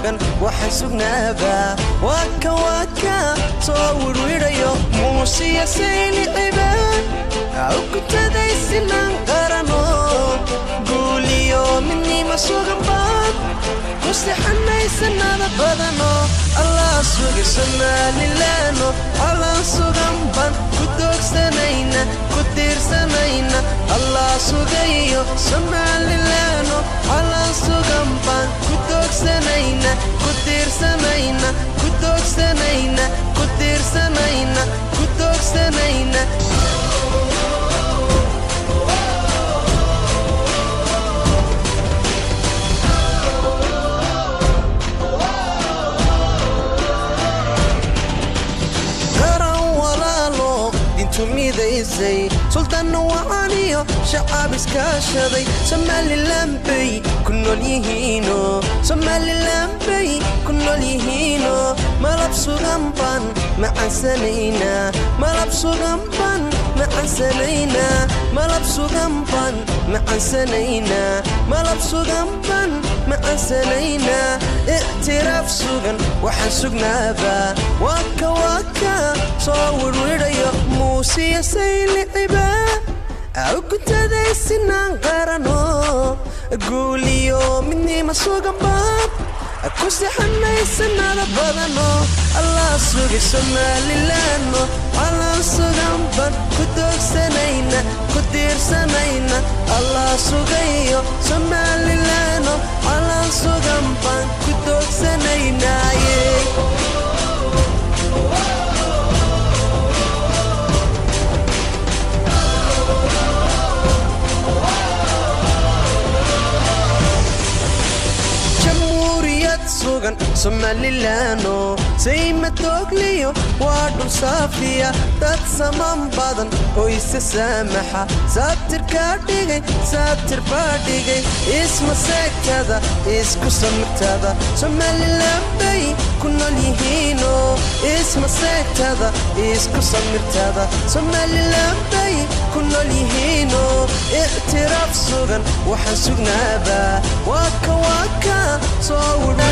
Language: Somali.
sugan waxaan sugnaaba waka soo wirwirayo muusiya sayli cibaan au kutaday sinan qarano guuliyo minima sugan baan kusiixanaysanada badano allah sugi somalilano allah sugan baan ku doogsanayna ku tiirsanayna allah sugayo somalilano allah sugan baan ku doogsanayna ku tiirsanayna ku doogsanayna ku tiirsanayna ku doogsanayna ميدايسي سلطان وعانيو شعب اسكاشدي سمالي لامبي كنو ليهينو سمالي لامبي كنو ليهينو ملبسو غنبان مع سنينا ملبسو غنبان مع سنينا ملبسو غنبان مع سنينا ملبسو غنبان مع سنينا اعتراف سوغن وحن سوغنابا وكا صور ويريو موسيا سيلي عبا او كنت ذي سنان غرانو قوليو مني ما سوغن باب كوسي حناي سنة بدنو الله سوغي سمالي لانو الله سوغن باب كدوك سنينا كدير سنينا الله سوغيو سمالي لانو الله سوغن باب كدوك سنينا sugan somalilano sayma togliyo wadu safiya dad saman badan oo isamaxa satir ka dhigay satir baadhigay isma sekada isku samtada somalilanbay kunol yihiino isma sekada isku samtada somalilanbay kunol yihiino i'tiraaf sugan waxaan sugnaaba waka soo wada